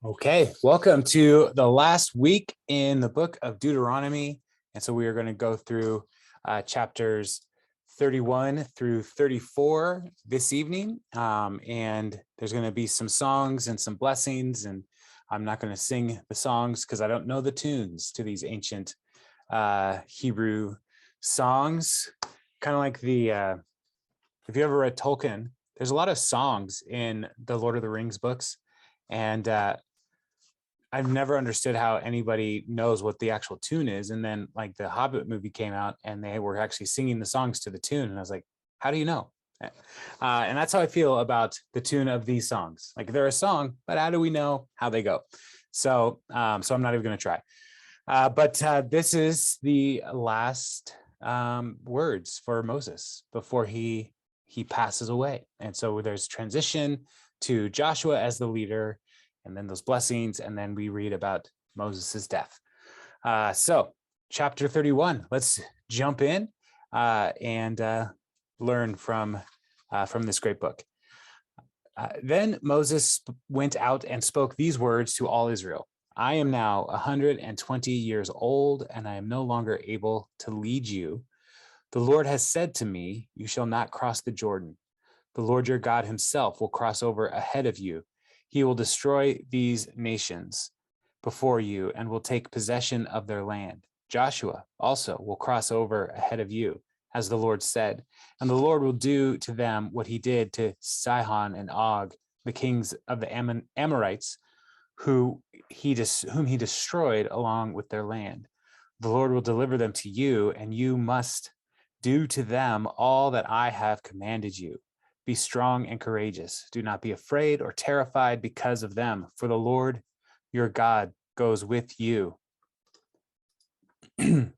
Okay, welcome to the last week in the book of Deuteronomy. And so we are going to go through chapters 31 through 34 this evening. And there's going to be some songs and some blessings. And I'm not going to sing the songs because I don't know the tunes to these ancient Hebrew songs. Kind of like if you ever read Tolkien, there's a lot of songs in the Lord of the Rings books. And I've never understood how anybody knows what the actual tune is. And then like the Hobbit movie came out and they were actually singing the songs to the tune. And I was like, how do you know? And that's how I feel about the tune of these songs. Like they're a song, but how do we know how they go? So I'm not even going to try. But this is the last words for Moses before he passes away. And so there's transition to Joshua as the leader, and then those blessings, and then we read about Moses' death. So chapter 31, let's jump in and learn from this great book. Then Moses went out and spoke these words to all Israel. I am now 120 years old, and I am no longer able to lead you. The Lord has said to me, you shall not cross the Jordan. The Lord your God himself will cross over ahead of you. He will destroy these nations before you and will take possession of their land. Joshua also will cross over ahead of you, as the Lord said, and the Lord will do to them what he did to Sihon and Og, the kings of the Amorites, whom he destroyed along with their land. The Lord will deliver them to you, and you must do to them all that I have commanded you. Be strong and courageous. Do not be afraid or terrified because of them, for the Lord your God goes with you. He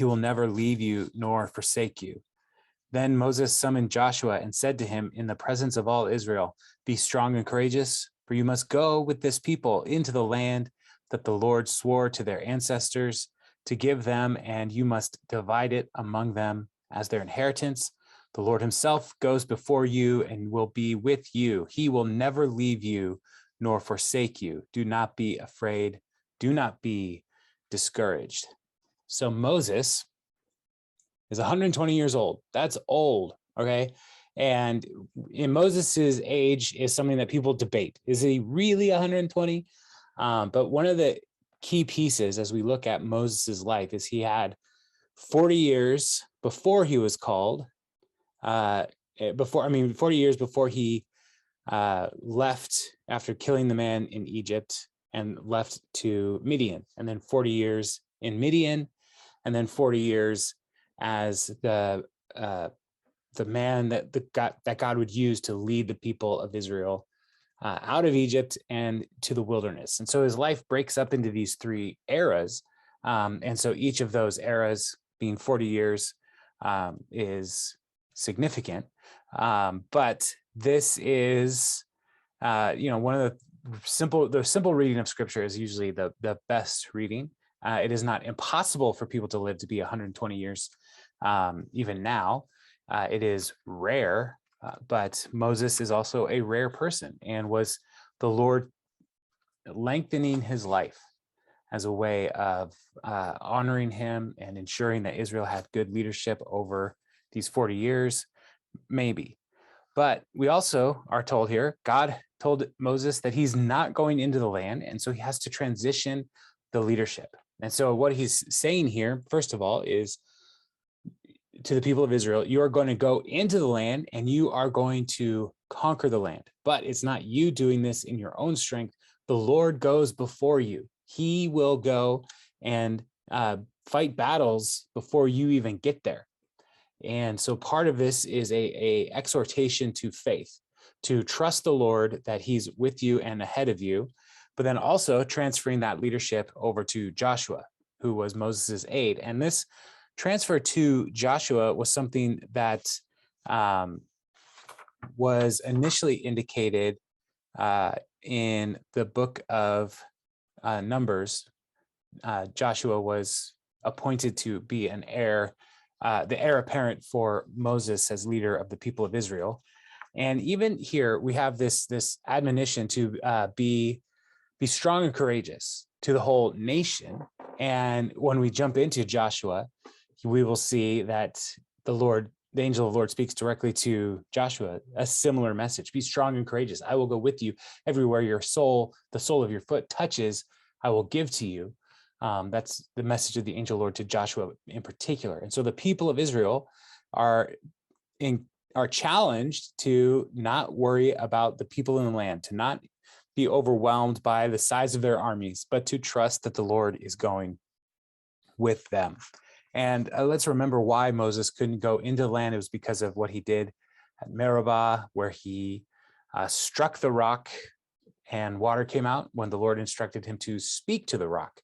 will never leave you nor forsake you. Then Moses summoned Joshua and said to him in the presence of all Israel, be strong and courageous, for you must go with this people into the land that the Lord swore to their ancestors to give them, and you must divide it among them as their inheritance. The Lord himself goes before you and will be with you. He will never leave you nor forsake you. Do not be afraid. Do not be discouraged. So Moses is 120 years old. That's old, okay? And in Moses's age is something that people debate. Is he really 120? But one of the key pieces as we look at Moses's life is he had 40 years before he was called, 40 years before he left after killing the man in Egypt and left to Midian, and then 40 years in Midian, and then 40 years as the man that God would use to lead the people of Israel out of Egypt and to the wilderness. And so his life breaks up into these three eras. And so each of those eras being 40 years is significant. But this is, one of the simple reading of scripture is usually the best reading. It is not impossible for people to live to be 120 years. Even now, it is rare, but Moses is also a rare person and was the Lord lengthening his life as a way of honoring him and ensuring that Israel had good leadership over these 40 years, maybe. But we also are told here, God told Moses that he's not going into the land, and so he has to transition the leadership. And so what he's saying here, first of all, is to the people of Israel, you are going to go into the land and you are going to conquer the land. But it's not you doing this in your own strength. The Lord goes before you. He will go and fight battles before you even get there. And so part of this is a exhortation to faith, to trust the Lord that he's with you and ahead of you, but then also transferring that leadership over to Joshua, who was Moses' aide. And this transfer to Joshua was something that was initially indicated in the book of Numbers. Joshua was appointed to be an heir, the heir apparent for Moses as leader of the people of Israel. And even here we have this admonition to be be strong and courageous to the whole nation. And when we jump into Joshua, we will see that the angel of the Lord speaks directly to Joshua, a similar message. Be strong and courageous. I will go with you everywhere the sole of your foot touches, I will give to you. That's the message of the angel of the Lord to Joshua in particular. And so the people of Israel are challenged to not worry about the people in the land, to not be overwhelmed by the size of their armies, but to trust that the Lord is going with them. And let's remember why Moses couldn't go into the land. It was because of what he did at Meribah, where he struck the rock and water came out when the Lord instructed him to speak to the rock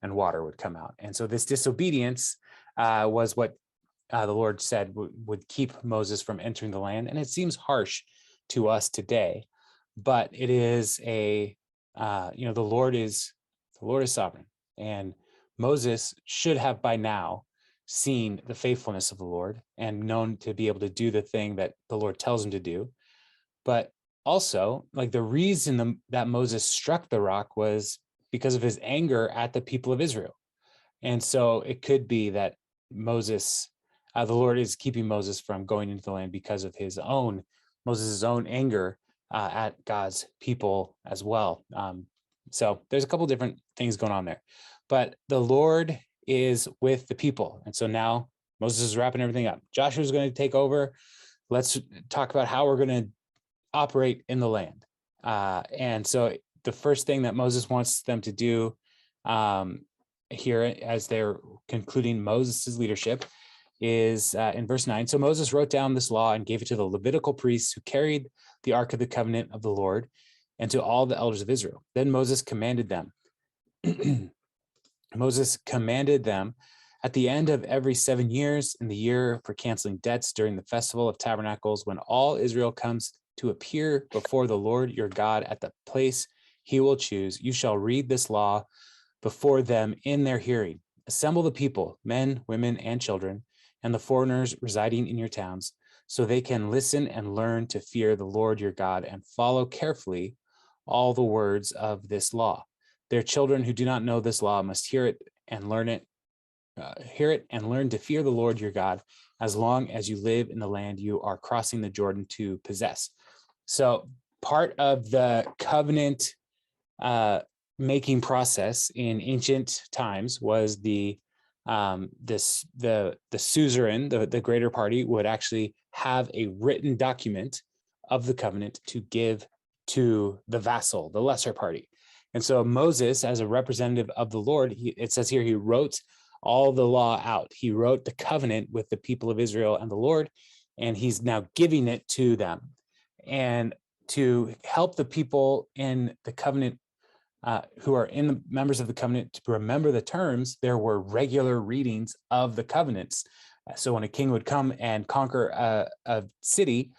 and water would come out. And so this disobedience was what the Lord said would keep Moses from entering the land. And it seems harsh to us today, but it is the Lord is sovereign, and Moses should have by now seen the faithfulness of the Lord and known to be able to do the thing that the Lord tells him to do. But also, like, the reason that Moses struck the rock was because of his anger at the people of Israel. And so it could be that Moses, the Lord is keeping Moses from going into the land because of Moses' own anger at God's people as well. So there's a couple different things going on there, but the Lord is with the people. And so now Moses is wrapping everything up. Joshua's going to take over. Let's talk about how we're going to operate in the land. And so the first thing that Moses wants them to do here, as they're concluding Moses' leadership, is in verse 9. So Moses wrote down this law and gave it to the Levitical priests who carried the Ark of the Covenant of the Lord, and to all the elders of Israel. Then Moses commanded them. At the end of every 7 years, in the year for canceling debts during the festival of tabernacles, when all Israel comes to appear before the Lord your God at the place he will choose, you shall read this law before them in their hearing. Assemble the people, men, women, and children, and the foreigners residing in your towns, so they can listen and learn to fear the Lord your God and follow carefully all the words of this law. Their children who do not know this law must hear it and learn to fear the Lord your God as long as you live in the land you are crossing the Jordan to possess. So part of the covenant making process in ancient times was the suzerain, the greater party, would actually have a written document of the covenant to give to the vassal, the lesser party. And so Moses, as a representative of the Lord, it says here, he wrote all the law out. He wrote the covenant with the people of Israel and the Lord, and he's now giving it to them. And to help the people in the covenant who are in the members of the covenant to remember the terms, there were regular readings of the covenants. So when a king would come and conquer a city,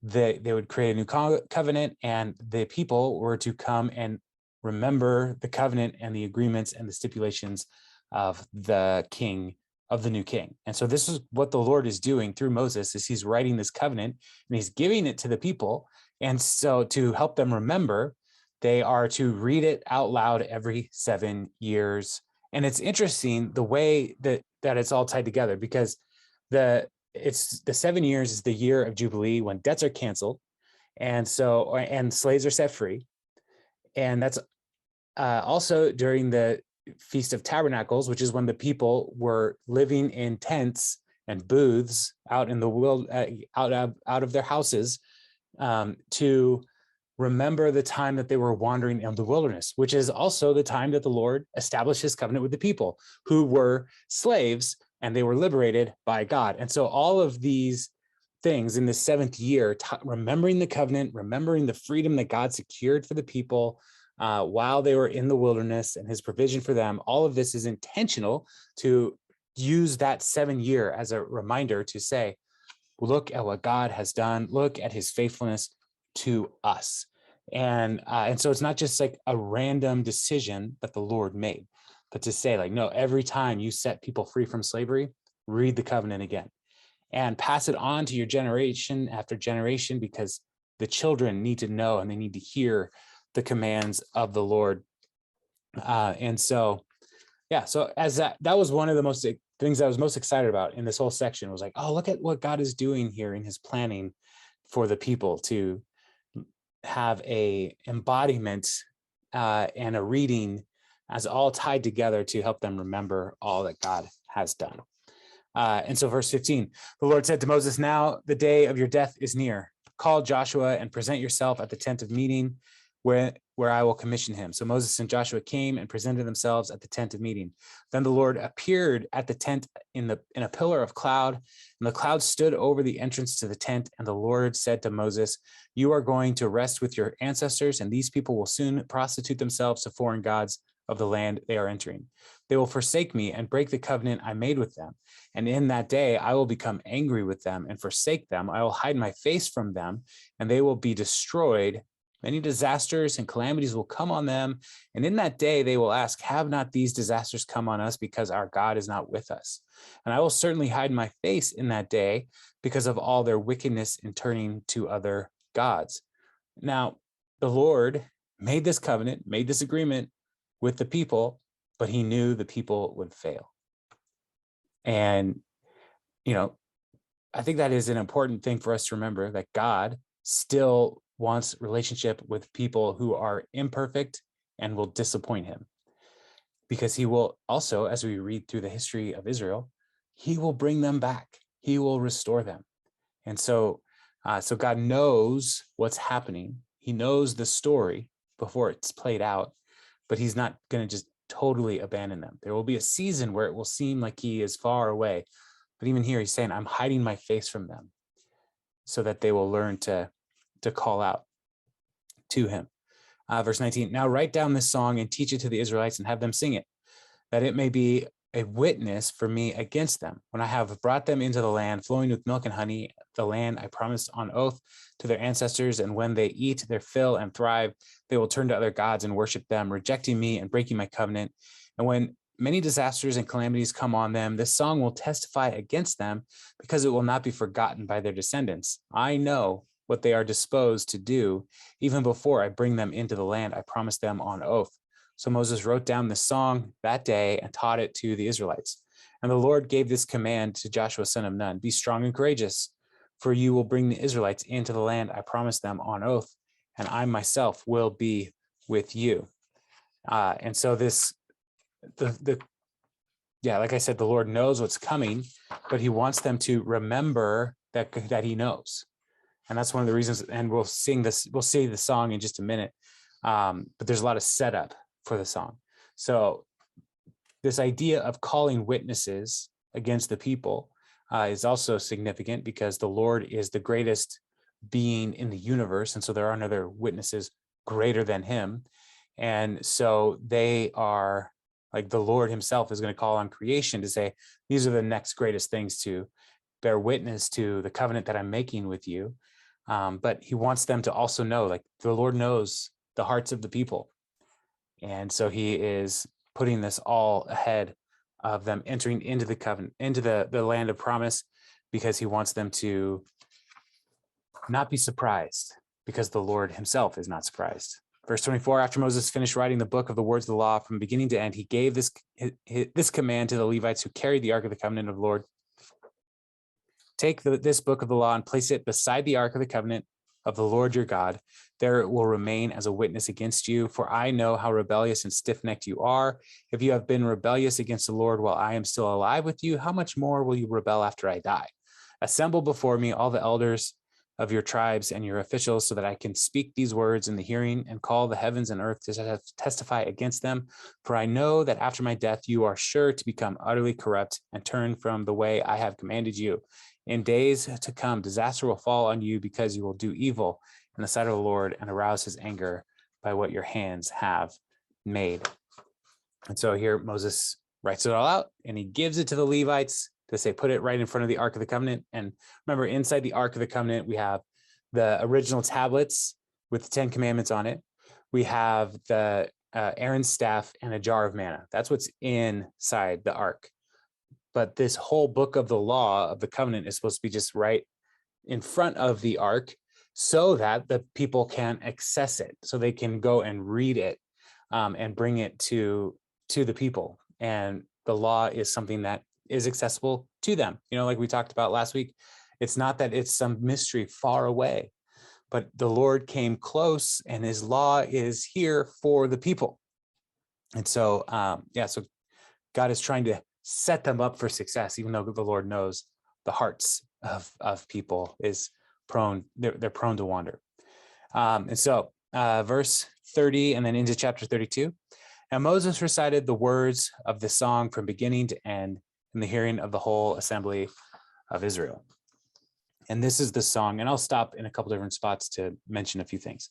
they would create a new covenant, and the people were to come and remember the covenant and the agreements and the stipulations of the new king. And so this is what the Lord is doing through Moses, is he's writing this covenant and he's giving it to the people. And so to help them remember, they are to read it out loud every 7 years. And it's interesting the way that it's all tied together, because the 7 years is the year of Jubilee, when debts are canceled, and slaves are set free. And that's also during the Feast of Tabernacles, which is when the people were living in tents and booths out in the world, out of their houses, to remember the time that they were wandering in the wilderness, which is also the time that the Lord established his covenant with the people who were slaves, and they were liberated by God. And so all of these things in the seventh year, remembering the covenant, remembering the freedom that God secured for the people while they were in the wilderness and his provision for them, all of this is intentional to use that 7 year as a reminder to say, look at what God has done, look at his faithfulness to us. And so it's not just like a random decision that the Lord made, but to say, like, no, every time you set people free from slavery, read the covenant again and pass it on to your generation after generation, because the children need to know and they need to hear the commands of the Lord And so, yeah, so as that was one of the most things I was most excited about in this whole section was like, oh, look at what God is doing here in his planning for the people to have a embodiment and a reading as all tied together to help them remember all that God has done. And so verse 15, the Lord said to Moses, now the day of your death is near. Call Joshua and present yourself at the tent of meeting where I will commission him. So Moses and Joshua came and presented themselves at the tent of meeting. Then the Lord appeared at the tent in a pillar of cloud, and the cloud stood over the entrance to the tent. And the Lord said to Moses, you are going to rest with your ancestors, and these people will soon prostitute themselves to foreign gods of the land they are entering. They will forsake me and break the covenant I made with them. And in that day, I will become angry with them and forsake them. I will hide my face from them, and they will be destroyed. Many disasters and calamities will come on them. And in that day, they will ask, have not these disasters come on us because our God is not with us? And I will certainly hide my face in that day because of all their wickedness in turning to other gods. Now, the Lord made this covenant, made this agreement with the people, but he knew the people would fail. And, I think that is an important thing for us to remember, that God still wants relationship with people who are imperfect and will disappoint him. Because he will also, as we read through the history of Israel, he will bring them back. He will restore them. And so God knows what's happening. He knows the story before it's played out, but he's not going to just totally abandon them. There will be a season where it will seem like he is far away. But even here, he's saying, I'm hiding my face from them so that they will learn to call out to him. Verse 19, now write down this song and teach it to the Israelites and have them sing it, that it may be a witness for me against them. When I have brought them into the land flowing with milk and honey, the land I promised on oath to their ancestors, and when they eat their fill and thrive, they will turn to other gods and worship them, rejecting me and breaking my covenant. And when many disasters and calamities come on them, this song will testify against them because it will not be forgotten by their descendants. I know what they are disposed to do even before I bring them into the land I promised them on oath. So Moses wrote down this song that day and taught it to the Israelites. And the Lord gave this command to Joshua, son of Nun, be strong and courageous, for you will bring the Israelites into the land I promised them on oath, and I myself will be with you. And so like I said, the Lord knows what's coming, but he wants them to remember that he knows. And that's one of the reasons, and we'll see the song in just a minute. But there's a lot of setup for the song. So this idea of calling witnesses against the people is also significant because the Lord is the greatest being in the universe. And so there are no other witnesses greater than him. And so they are like, the Lord himself is going to call on creation to say, these are the next greatest things to bear witness to the covenant that I'm making with you. But he wants them to also know, like, the Lord knows the hearts of the people. And so he is putting this all ahead of them entering into the covenant, into the land of promise, because he wants them to not be surprised, because the Lord himself is not surprised. Verse 24, after Moses finished writing the book of the words of the law from beginning to end, he gave this command to the Levites who carried the ark of the covenant of the Lord. Take this book of the law and place it beside the ark of the covenant of the Lord your God. There it will remain as a witness against you, for I know how rebellious and stiff-necked you are. If you have been rebellious against the Lord while I am still alive with you, how much more will you rebel after I die? Assemble before me all the elders of your tribes and your officials, so that I can speak these words in the hearing and call the heavens and earth to testify against them. For I know that after my death, you are sure to become utterly corrupt and turn from the way I have commanded you. In days to come, disaster will fall on you because you will do evil in the sight of the Lord and arouse his anger by what your hands have made. And so here Moses writes it all out and he gives it to the Levites to say, put it right in front of the Ark of the Covenant. And remember, inside the Ark of the Covenant, we have the original tablets with the 10 commandments on it. We have the Aaron's staff and a jar of manna. That's what's inside the Ark. But this whole book of the law of the covenant is supposed to be just right in front of the ark so that the people can access it, so they can go and read it. and bring it to the people. And the law is something that is accessible to them. Like we talked about last week, it's not that it's some mystery far away, but the Lord came close, and his law is here for the people. And so, so God is trying to set them up for success, even though the Lord knows the hearts of people is prone, they're prone to wander. And so verse 30 and then into chapter 32. And Moses recited the words of the song from beginning to end in the hearing of the whole assembly of Israel. And this is the song, and I'll stop in a couple different spots to mention a few things.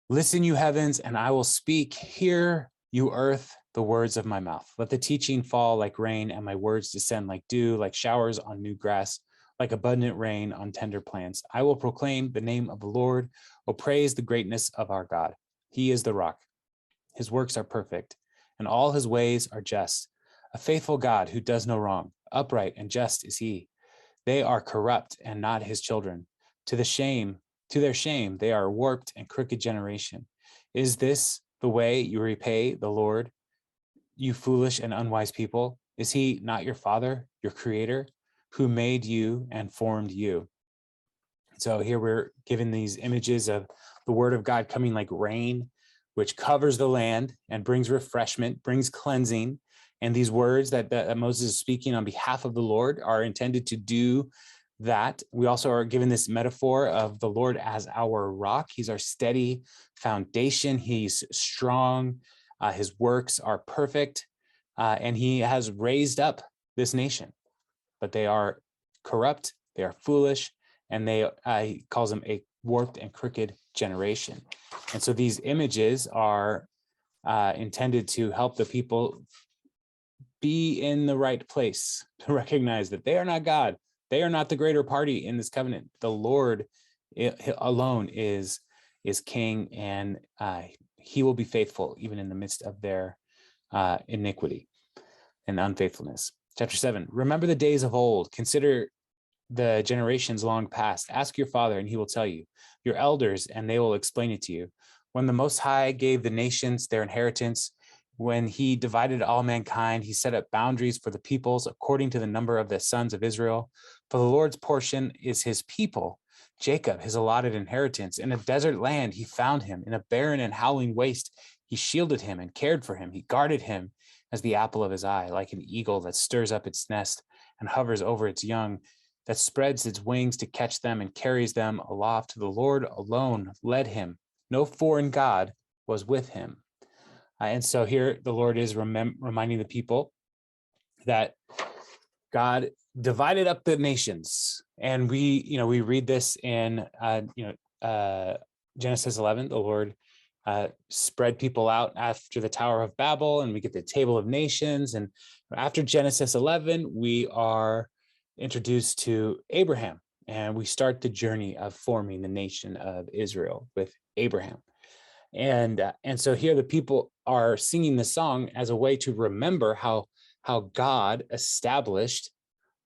Listen, you heavens, and I will speak. Hear, you earth, the words of my mouth. Let the teaching fall like rain, and my words descend like dew, like showers on new grass, like abundant rain on tender plants. I will proclaim the name of the Lord. Oh, praise the greatness of our God. He is the rock. His works are perfect, and all his ways are just. A faithful God who does no wrong. Upright and just is he. They are corrupt and not his children. To their shame, they are a warped and crooked generation. Is this the way you repay the Lord, you foolish and unwise people? Is he not your father, your creator, who made you and formed you? So here we're given these images of the word of God coming like rain, which covers the land and brings refreshment, brings cleansing. And these words that Moses is speaking on behalf of the Lord are intended to do that. We also are given this metaphor of the Lord as our rock. He's our steady foundation. He's strong. His works are perfect. And he has raised up this nation. But they are corrupt, they are foolish, and he calls them a warped and crooked generation. And so these images are intended to help the people be in the right place, to recognize that they are not God. They are not the greater party in this covenant. The Lord alone is king, and he will be faithful even in the midst of their iniquity and unfaithfulness. Chapter 7, remember the days of old. Consider the generations long past. Ask your father, and he will tell you, your elders, and they will explain it to you. When the Most High gave the nations their inheritance, when he divided all mankind, he set up boundaries for the peoples according to the number of the sons of Israel. For the Lord's portion is his people, Jacob, his allotted inheritance. In a desert land, he found him. In a barren and howling waste, he shielded him and cared for him. He guarded him as the apple of his eye, like an eagle that stirs up its nest and hovers over its young, that spreads its wings to catch them and carries them aloft. The Lord alone led him. No foreign god was with him. And so here the Lord is reminding the people that God divided up the nations. And we read this in, Genesis 11, the Lord spread people out after the Tower of Babel, and we get the Table of Nations. And after Genesis 11, we are introduced to Abraham, and we start the journey of forming the nation of Israel with Abraham. And so here the people are singing the song as a way to remember how God established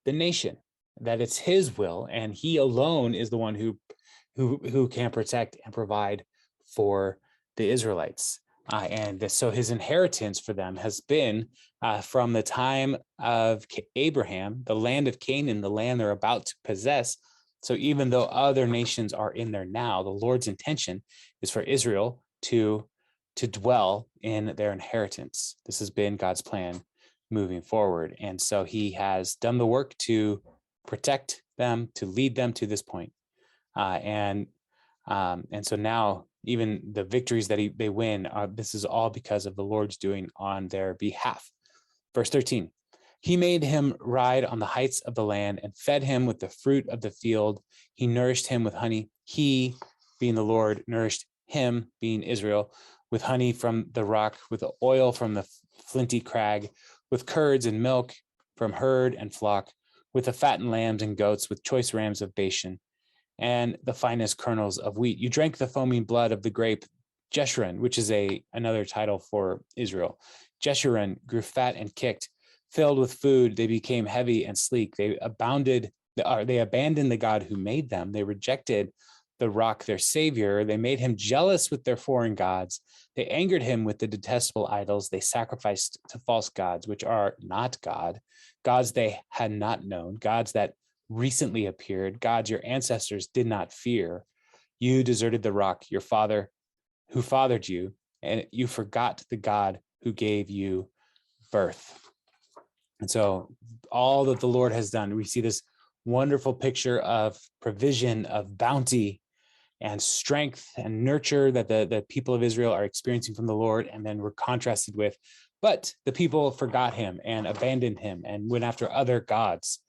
the nation, that it's his will, and he alone is the one who can protect and provide for the Israelites. So his inheritance for them has been from the time of Abraham, the land of Canaan, the land they're about to possess. So even though other nations are in there now, the Lord's intention is for Israel to dwell in their inheritance. This has been God's plan moving forward. And so he has done the work to protect them, to lead them to this point. And so now even the victories that they win, this is all because of the Lord's doing on their behalf. Verse 13, he made him ride on the heights of the land and fed him with the fruit of the field. He nourished him with honey. He, being the Lord, nourished him, being Israel, with honey from the rock, with oil from the flinty crag, with curds and milk from herd and flock, with the fattened lambs and goats, with choice rams of Bashan, and the finest kernels of wheat. You drank the foaming blood of the grape Jeshurun, which is another title for Israel. Jeshurun grew fat and kicked. Filled with food, they became heavy and sleek. They abandoned the God who made them. They rejected the rock, their savior. They made him jealous with their foreign gods. They angered him with the detestable idols. They sacrificed to false gods, which are not God, gods they had not known, gods that recently appeared, gods your ancestors did not fear. You deserted the rock, your father who fathered you, and you forgot the God who gave you birth. And so all that the Lord has done, we see this wonderful picture of provision, of bounty and strength and nurture that the people of Israel are experiencing from the Lord. And then we're contrasted with, but the people forgot him and abandoned him and went after other gods.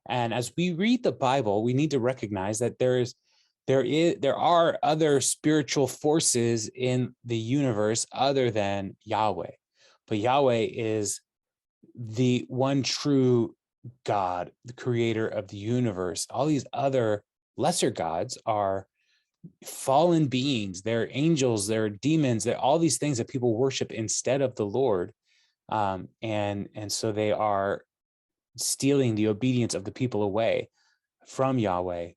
And as we read the Bible, we need to recognize that there are other spiritual forces in the universe other than Yahweh. But Yahweh is the one true God, the creator of the universe. All these other lesser gods are fallen beings. They're angels, they're demons, they're all these things that people worship instead of the Lord. And so they are stealing the obedience of the people away from Yahweh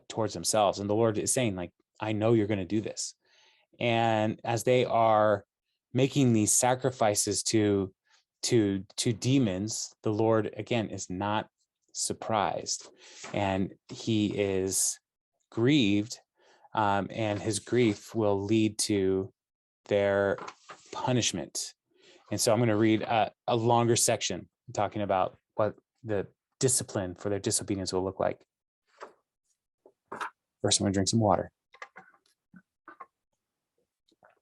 towards themselves. And the Lord is saying, like, I know you're going to do this. And as they are making these sacrifices to demons, the Lord, again, is not surprised. And he is grieved, and his grief will lead to their punishment. And so I'm going to read a longer section talking about what the discipline for their disobedience will look like. First, I'm going to drink some water.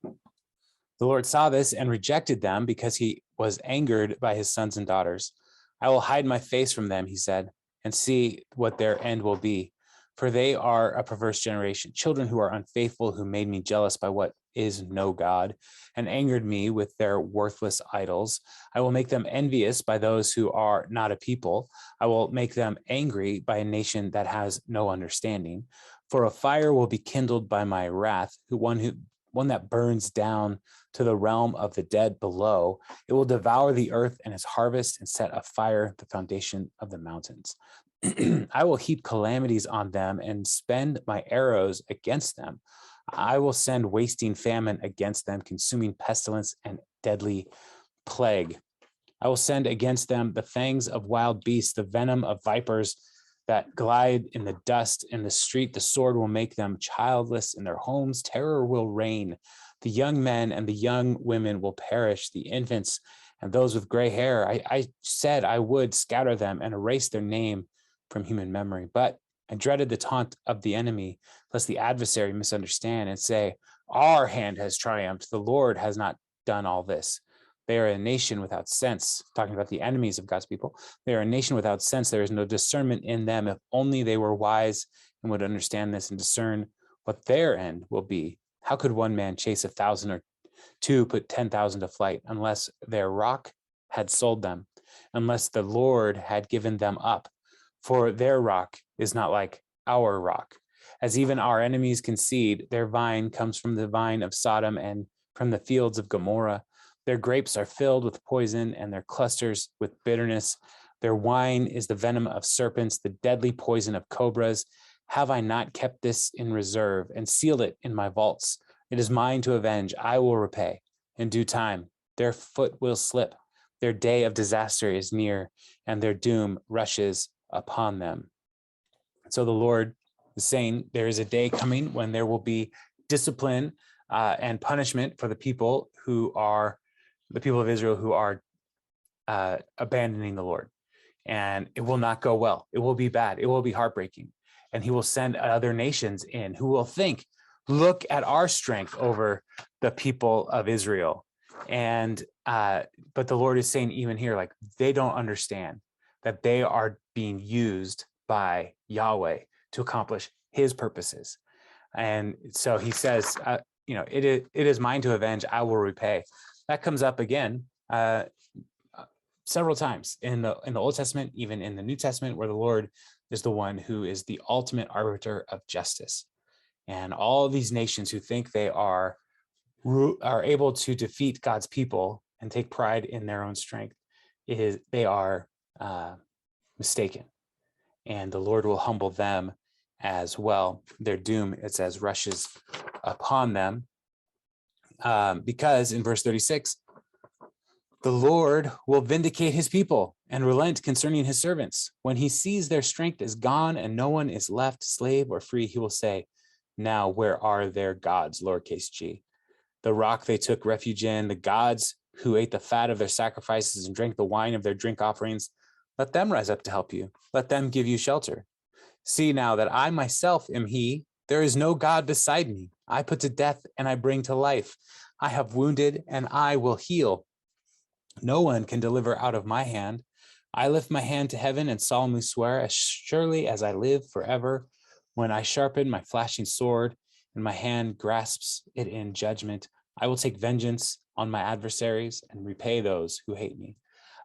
The Lord saw this and rejected them because he was angered by his sons and daughters. I will hide my face from them, he said, and see what their end will be. For they are a perverse generation, children who are unfaithful, who made me jealous by what is no God, and angered me with their worthless idols. I will make them envious by those who are not a people. I will make them angry by a nation that has no understanding. For a fire will be kindled by my wrath, one that burns down to the realm of the dead below. It will devour the earth and its harvest and set afire the foundation of the mountains. I will heap calamities on them and spend my arrows against them. I will send wasting famine against them, consuming pestilence and deadly plague. I will send against them the fangs of wild beasts, the venom of vipers that glide in the dust in the street. The sword will make them childless in their homes. Terror will reign. The young men and the young women will perish. The infants and those with gray hair. I said I would scatter them and erase their name from human memory, but I dreaded the taunt of the enemy, lest the adversary misunderstand and say, our hand has triumphed. The Lord has not done all this. They are a nation without sense, talking about the enemies of God's people. They are a nation without sense. There is no discernment in them. If only they were wise and would understand this and discern what their end will be. How could one man chase 1,000 or two put 10,000 to flight unless their rock had sold them, unless the Lord had given them up? For their rock is not like our rock. As even our enemies concede, their vine comes from the vine of Sodom and from the fields of Gomorrah. Their grapes are filled with poison and their clusters with bitterness. Their wine is the venom of serpents, the deadly poison of cobras. Have I not kept this in reserve and sealed it in my vaults? It is mine to avenge. I will repay in due time. Their foot will slip. Their day of disaster is near, and their doom rushes upon them. So the Lord is saying there is a day coming when there will be discipline and punishment for the people of Israel who are abandoning the Lord. And it will not go well. It will be bad. It will be heartbreaking. And he will send other nations in who will think, look at our strength over the people of Israel. And but the Lord is saying even here, like, they don't understand that they are being used by Yahweh to accomplish his purposes. And so he says, it is mine to avenge, I will repay. That comes up again several times in the Old Testament, even in the New Testament, where the Lord is the one who is the ultimate arbiter of justice. And all these nations who think they are able to defeat God's people and take pride in their own strength, they are mistaken. And the Lord will humble them as well. Their doom, it says, rushes upon them. Because in verse 36, the Lord will vindicate his people and relent concerning his servants. When he sees their strength is gone and no one is left, slave or free, he will say, now where are their gods, lowercase g? The rock they took refuge in, the gods who ate the fat of their sacrifices and drank the wine of their drink offerings. Let them rise up to help you. Let them give you shelter. See now that I myself am he. There is no God beside me. I put to death and I bring to life. I have wounded and I will heal. No one can deliver out of my hand. I lift my hand to heaven and solemnly swear, as surely as I live forever, when I sharpen my flashing sword and my hand grasps it in judgment, I will take vengeance on my adversaries and repay those who hate me.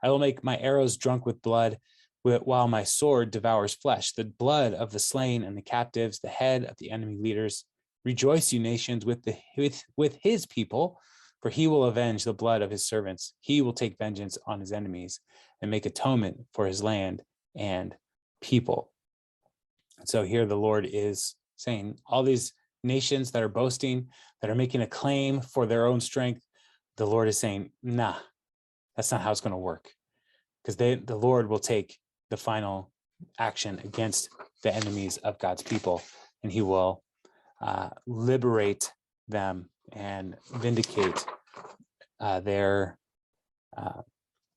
I will make my arrows drunk with blood, while my sword devours flesh, the blood of the slain and the captives, the head of the enemy leaders. Rejoice, you nations, with his people, for he will avenge the blood of his servants. He will take vengeance on his enemies and make atonement for his land and people. So here the Lord is saying, all these nations that are boasting, that are making a claim for their own strength, the Lord is saying, nah, that's not how it's going to work. Because the Lord will take the final action against the enemies of God's people, and he will liberate them and vindicate their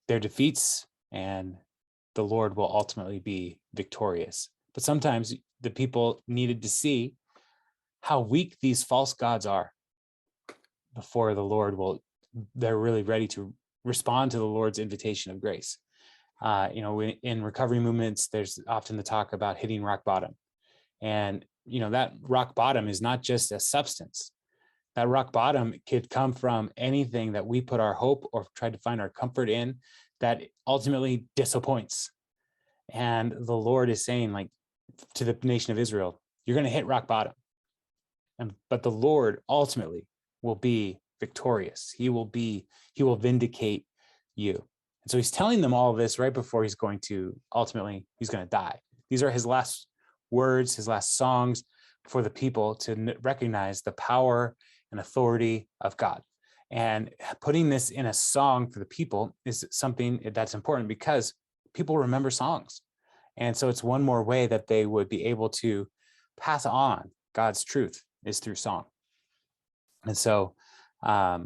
defeats, and the Lord will ultimately be victorious. But sometimes the people needed to see how weak these false gods are before they're really ready to respond to the Lord's invitation of grace. In recovery movements, there's often the talk about hitting rock bottom. And, that rock bottom is not just a substance. That rock bottom could come from anything that we put our hope or try to find our comfort in that ultimately disappoints. And the Lord is saying, like, to the nation of Israel, you're going to hit rock bottom. But the Lord ultimately will be victorious. He will vindicate you. And so he's telling them all of this right before he's going to die. These are his last words, his last songs for the people to recognize the power and authority of God. And putting this in a song for the people is something that's important because people remember songs. And so it's one more way that they would be able to pass on God's truth is through song. And so, so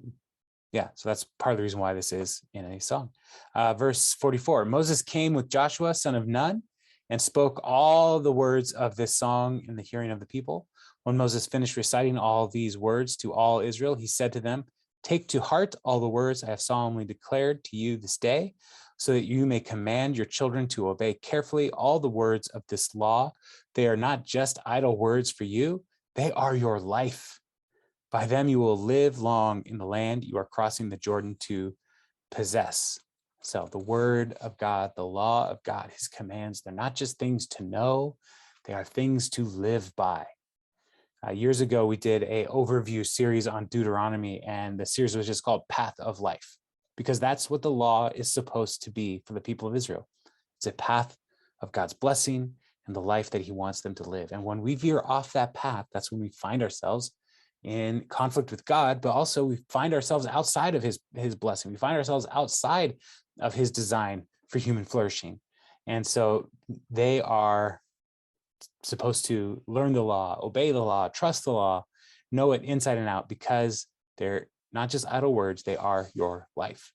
that's part of the reason why this is in a song. Verse 44, Moses came with Joshua, son of Nun, and spoke all the words of this song in the hearing of the people. When Moses finished reciting all these words to all Israel, he said to them, take to heart all the words I have solemnly declared to you this day, so that you may command your children to obey carefully all the words of this law. They are not just idle words for you, they are your life. By them you will live long in the land you are crossing the Jordan to possess. So the word of God, the law of God, his commands, they're not just things to know, they are things to live by. Years ago, we did an overview series on Deuteronomy, and the series was just called Path of Life, because that's what the law is supposed to be for the people of Israel. It's a path of God's blessing and the life that he wants them to live. And when we veer off that path, that's when we find ourselves in conflict with God, but also we find ourselves outside of his blessing. We find ourselves outside of his design for human flourishing. And so they are supposed to learn the law, obey the law, trust the law, know it inside and out, because they're not just idle words, they are your life.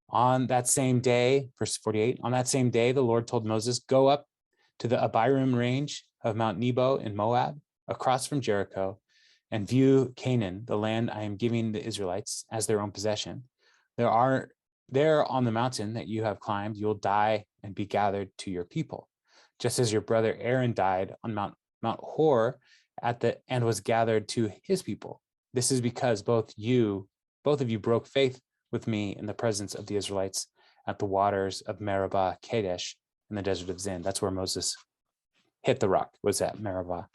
On that same day, verse 48, on that same day, the Lord told Moses, go up to the Abiram range of Mount Nebo in Moab, across from Jericho, and view Canaan, the land I am giving the Israelites as their own possession. There on the mountain that you have climbed, you'll die and be gathered to your people, just as your brother Aaron died on Mount Hor and was gathered to his people. This is because both of you broke faith with me in the presence of the Israelites at the waters of Meribah Kadesh in the desert of Zin. That's where Moses hit the rock, was at Meribah.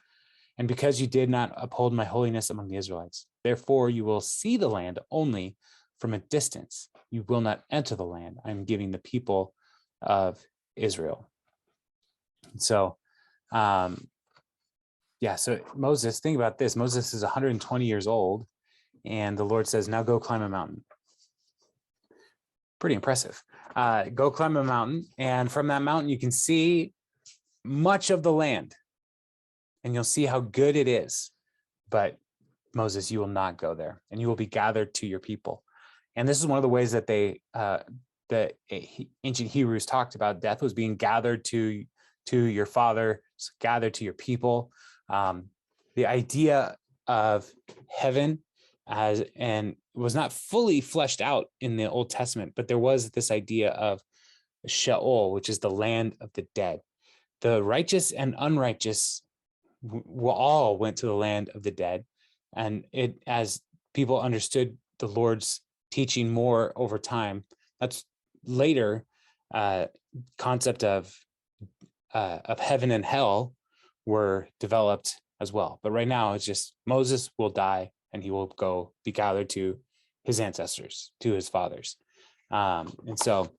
And because you did not uphold my holiness among the Israelites, therefore you will see the land only from a distance. You will not enter the land I am giving the people of Israel. So Yeah, so Moses, think about this. Moses is 120 years old, and the Lord says, now go climb a mountain. Pretty impressive. Go climb a mountain, and from that mountain, you can see much of the land, and you'll see how good it is. But Moses, you will not go there, and you will be gathered to your people. And this is one of the ways that the ancient Hebrews talked about death was being gathered to your father, gathered to your people. The idea of heaven and was not fully fleshed out in the Old Testament, but there was this idea of Sheol, which is the land of the dead. The righteous and unrighteous all went to the land of the dead. And it, as people understood the Lord's teaching more over time, that's later concept of heaven and hell were developed as well. But right now it's just Moses will die and he will go be gathered to his ancestors, to his fathers. And so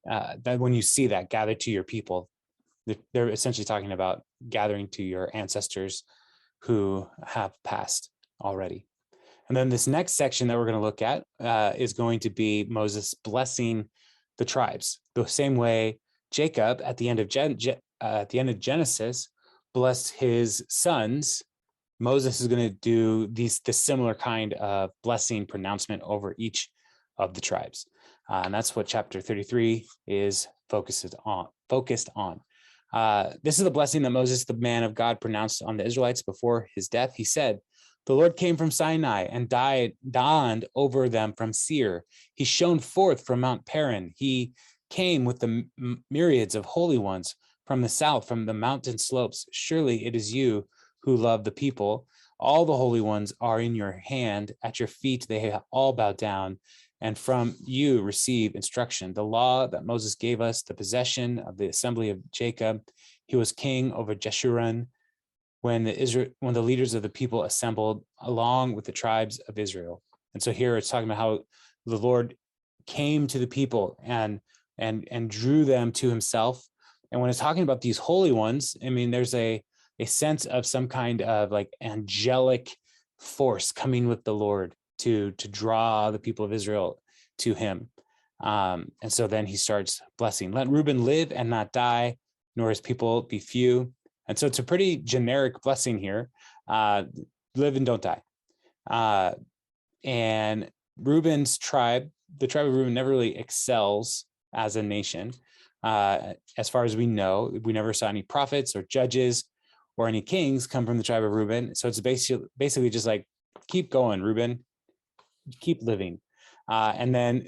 that when you see that gathered to your people, they're essentially talking about gathering to your ancestors who have passed already. And then this next section that we're going to look at is going to be Moses blessing the tribes, the same way Jacob at the end of Genesis blessed his sons. Moses is going to do this similar kind of blessing pronouncement over each of the tribes, and that's what chapter 33 is focused on. This is the blessing that Moses, the man of God, pronounced on the Israelites before his death. He said, "The Lord came from Sinai and dawned over them from Seir. He shone forth from Mount Paran. He came with the myriads of holy ones from the south, from the mountain slopes. Surely it is you who love the people. All the holy ones are in your hand. At your feet they have all bowed down, and from you receive instruction. The law that Moses gave us, the possession of the assembly of Jacob. He was king over Jeshurun when the leaders of the people assembled along with the tribes of Israel." And so here it's talking about how the Lord came to the people and drew them to himself. And when it's talking about these holy ones, I mean, there's a sense of some kind of like angelic force coming with the Lord to draw the people of Israel to him. And so then he starts blessing. Let Reuben live and not die, nor his people be few. And so it's a pretty generic blessing here. Live and don't die. And Reuben's tribe, the tribe of Reuben, never really excels as a nation. As far as we know, we never saw any prophets or judges or any kings come from the tribe of Reuben. So it's basically just like, keep going, Reuben, keep living. And then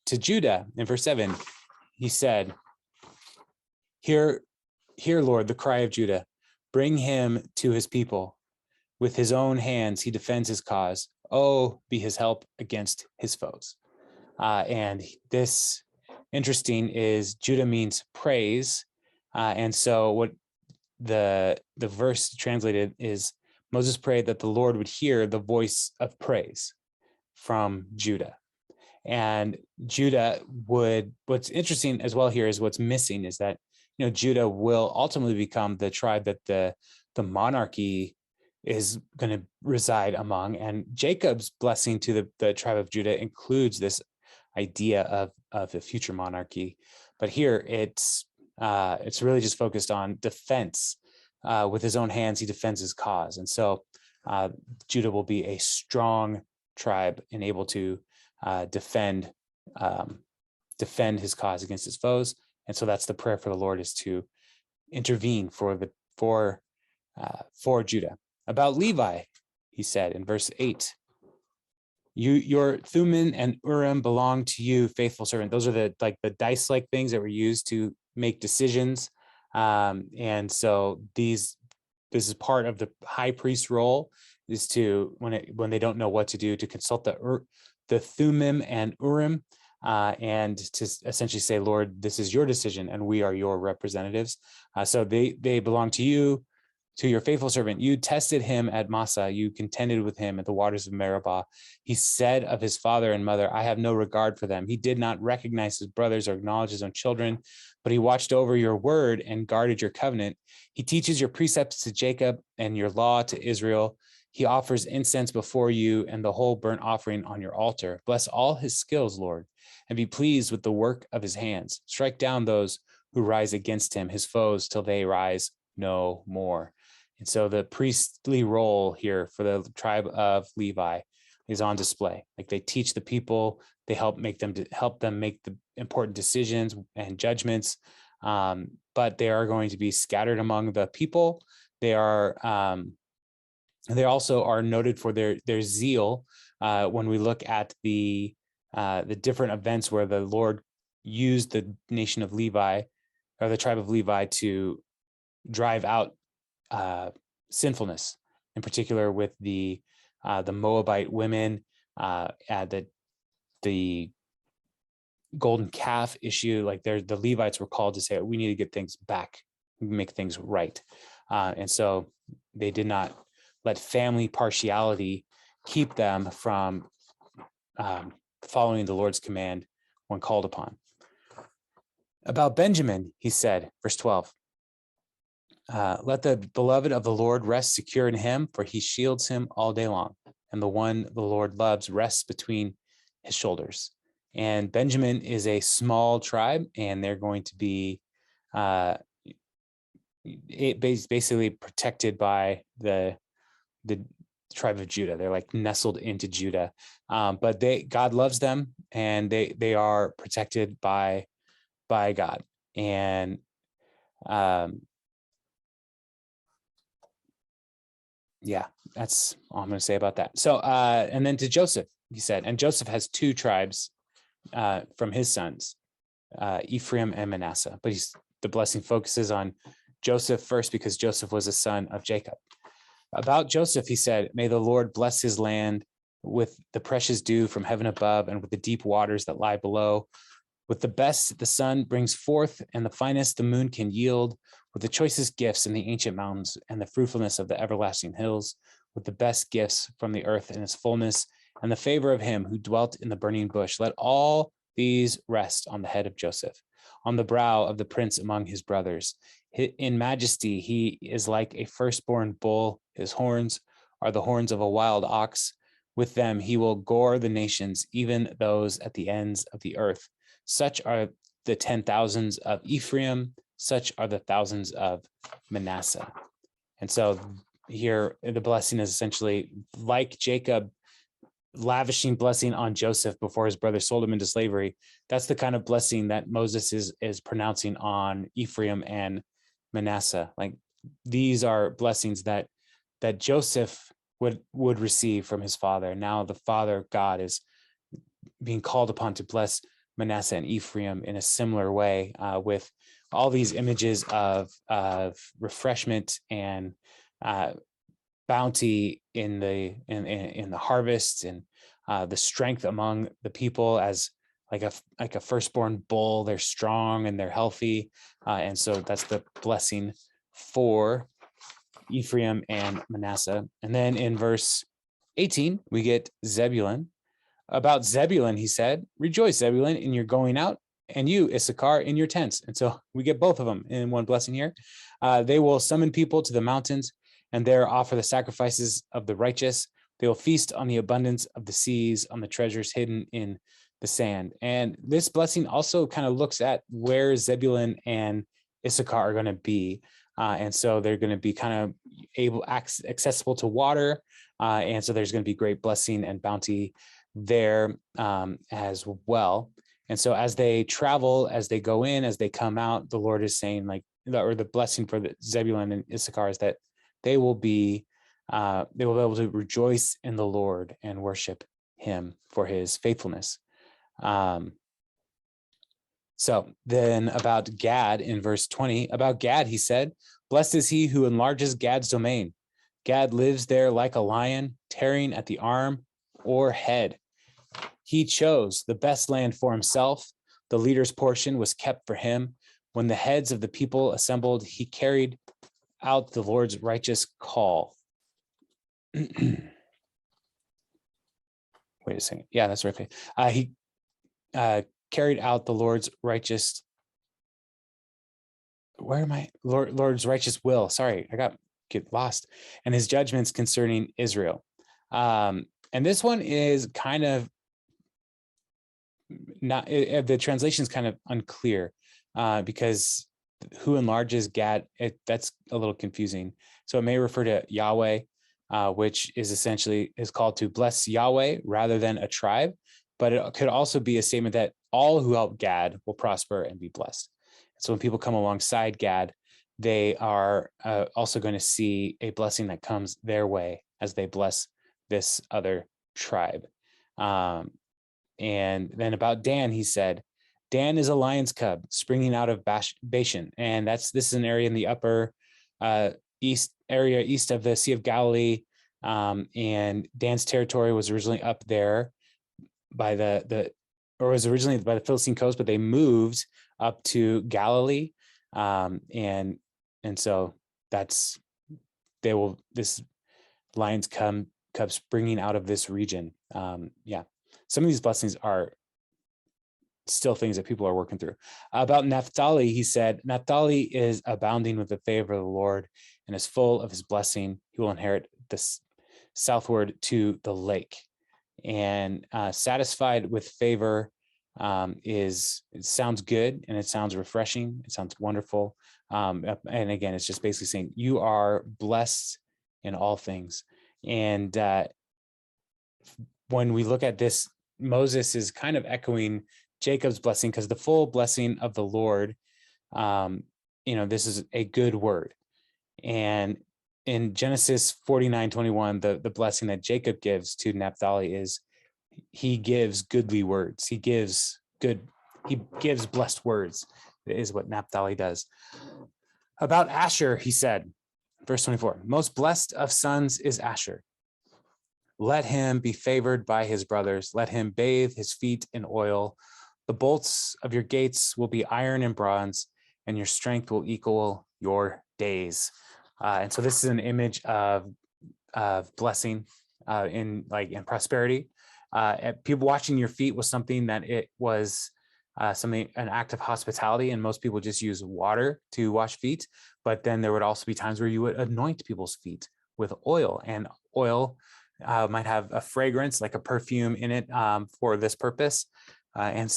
to Judah in verse 7, he said, Hear, Lord, the cry of Judah. Bring him to his people. With his own hands, he defends his cause. Oh, be his help against his foes. And this, interesting, is Judah means praise. And so what the verse translated is, Moses prayed that the Lord would hear the voice of praise from Judah. And Judah what's interesting as well here is what's missing is that, Judah will ultimately become the tribe that the monarchy is going to reside among. And Jacob's blessing to the tribe of Judah includes this idea of a future monarchy. But here it's really just focused on defense. With his own hands, he defends his cause. And so Judah will be a strong tribe and able to defend his cause against his foes. And so that's the prayer for the Lord, is to intervene for Judah. About Levi, he said in verse 8, your Thummim and Urim belong to you, faithful servant. Those are the dice-like things that were used to make decisions. And so this is part of the high priest role, is to, when they don't know what to do, to consult the Thummim and Urim, and to essentially say, Lord, this is your decision and we are your representatives. So they belong to you. to your faithful servant, you tested him at Massa, you contended with him at the waters of Meribah. He said of his father and mother, I have no regard for them. He did not recognize his brothers or acknowledge his own children, but he watched over your word and guarded your covenant. He teaches your precepts to Jacob and your law to Israel. He offers incense before you and the whole burnt offering on your altar. Bless all his skills, Lord, and be pleased with the work of his hands. Strike down those who rise against him, his foes, till they rise no more. And so the priestly role here for the tribe of Levi is on display. Like they teach the people, they help them make the important decisions and judgments. But they are going to be scattered among the people. They also are noted for their zeal. When we look at the different events where the Lord used the nation of Levi or the tribe of Levi to drive out sinfulness, in particular with the Moabite women, the golden calf issue. Like the Levites were called to say, we need to get things back, make things right. And so they did not let family partiality keep them from following the Lord's command when called upon. About Benjamin, he said, verse 12, let the beloved of the Lord rest secure in him, for he shields him all day long, and the one the Lord loves rests between his shoulders. And Benjamin is a small tribe, and they're going to be basically protected by the tribe of Judah. They're like nestled into Judah, but God loves them, and they are protected by God. And yeah, that's all I'm going to say about that. So, and then to Joseph, he said, and Joseph has two tribes from his sons, Ephraim and Manasseh. But the blessing focuses on Joseph first because Joseph was a son of Jacob. About Joseph, he said, may the Lord bless his land with the precious dew from heaven above and with the deep waters that lie below. With the best the sun brings forth and the finest the moon can yield, with the choicest gifts in the ancient mountains and the fruitfulness of the everlasting hills, with the best gifts from the earth in its fullness and the favor of him who dwelt in the burning bush. Let all these rest on the head of Joseph, on the brow of the prince among his brothers. In majesty, he is like a firstborn bull. His horns are the horns of a wild ox. With them, he will gore the nations, even those at the ends of the earth. Such are the 10,000s of Ephraim, such are the thousands of Manasseh. And so here, the blessing is essentially like Jacob lavishing blessing on Joseph before his brother sold him into slavery. That's the kind of blessing that Moses is pronouncing on Ephraim and Manasseh. Like these are blessings that Joseph would receive from his father. Now the Father God is being called upon to bless Manasseh and Ephraim in a similar way, with all these images of refreshment and bounty in the harvest, and the strength among the people as like a firstborn bull. They're strong and they're healthy, and so that's the blessing for Ephraim and Manasseh. And then in verse 18 we get Zebulun. About Zebulun, he said, rejoice, Zebulun, in your going out, and you, Issachar, in your tents. And so we get both of them in one blessing here. They will summon people to the mountains and there offer the sacrifices of the righteous. They will feast on the abundance of the seas, on the treasures hidden in the sand. And this blessing also kind of looks at where Zebulun and Issachar are going to be. And so they're going to be kind of accessible to water. And so there's going to be great blessing and bounty there as well. And so as they travel, as they go in, as they come out, the Lord is saying, like, or the blessing for the Zebulun and Issachar is that they will be able to rejoice in the Lord and worship him for his faithfulness. So then about Gad in verse 20, about Gad, he said, blessed is he who enlarges Gad's domain. Gad lives there like a lion, tearing at the arm or head. He chose the best land for himself. The leader's portion was kept for him. When the heads of the people assembled, he carried out the Lord's righteous call. Wait a second. Yeah, that's right. He carried out the Lord's righteous. Where am I? Lord's righteous will. Sorry, get lost. And his judgments concerning Israel. And this one is kind of not, the translation is kind of unclear because who enlarges Gad, that's a little confusing. So it may refer to Yahweh, which is essentially is called to bless Yahweh rather than a tribe. But it could also be a statement that all who help Gad will prosper and be blessed. So when people come alongside Gad, they are also going to see a blessing that comes their way as they bless this other tribe. And then about Dan, he said, Dan is a lion's cub springing out of Bashan. And this is an area in the upper east of the Sea of Galilee. And Dan's territory was originally up there by was originally by the Philistine coast, but they moved up to Galilee. And so this lion's cub springing out of this region. Some of these blessings are still things that people are working through. About Naphtali, he said, Naphtali is abounding with the favor of the Lord and is full of his blessing. He will inherit this southward to the lake. And satisfied with favor it sounds good and it sounds refreshing. It sounds wonderful. And again, it's just basically saying you are blessed in all things. And when we look at this, Moses is kind of echoing Jacob's blessing because the full blessing of the Lord, this is a good word. And in Genesis 49:21, the blessing that Jacob gives to Naphtali is he gives goodly words. He gives blessed words, is what Naphtali does. About Asher, he said, verse 24, most blessed of sons is Asher. Let him be favored by his brothers. Let him bathe his feet in oil. The bolts of your gates will be iron and bronze, and your strength will equal your days. And so this is an image of blessing in prosperity. People washing your feet was something that it was an act of hospitality, and most people just use water to wash feet. But then there would also be times where you would anoint people's feet with oil, and oil might have a fragrance like a perfume in it for this purpose. But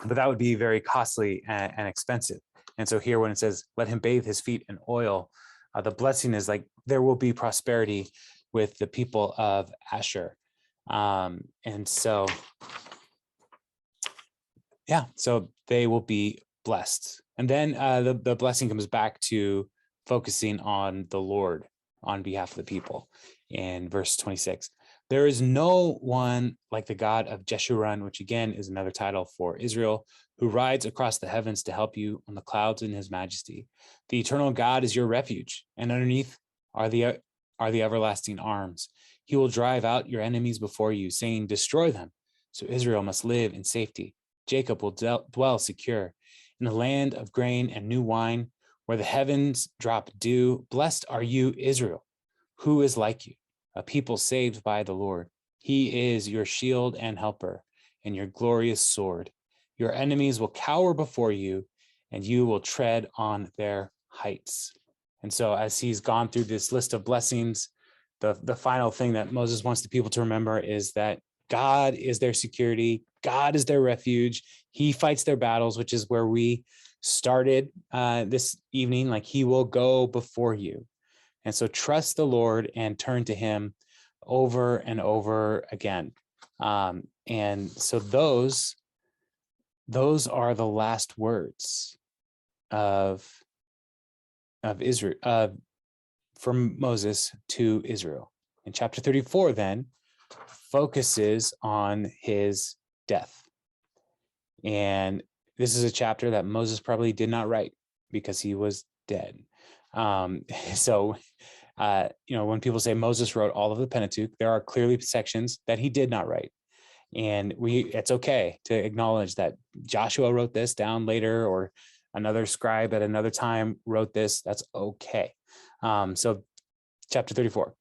that would be very costly and expensive. And so here when it says, let him bathe his feet in oil, the blessing is like there will be prosperity with the people of Asher. So they will be blessed. And then the blessing comes back to focusing on the Lord on behalf of the people. In verse 26, there is no one like the God of Jeshurun, which again is another title for Israel, who rides across the heavens to help you on the clouds in his majesty. The eternal God is your refuge, and underneath are the everlasting arms. He will drive out your enemies before you, saying, destroy them. So Israel must live in safety. Jacob will dwell secure in the land of grain and new wine, where the heavens drop dew. Blessed are you, Israel. Who is like you? A people saved by the Lord. He is your shield and helper, and your glorious sword. Your enemies will cower before you, and you will tread on their heights. And so as he's gone through this list of blessings, the final thing that Moses wants the people to remember is that God is their security. God is their refuge. He fights their battles, which is where we started this evening. Like he will go before you. And so trust the Lord and turn to him over and over again. And so those are the last words of Israel, from Moses to Israel. And chapter 34 then focuses on his death. And this is a chapter that Moses probably did not write because he was dead. When people say Moses wrote all of the Pentateuch, there are clearly sections that he did not write. And it's okay to acknowledge that Joshua wrote this down later, or Another scribe at another time wrote this. That's okay. So chapter 34.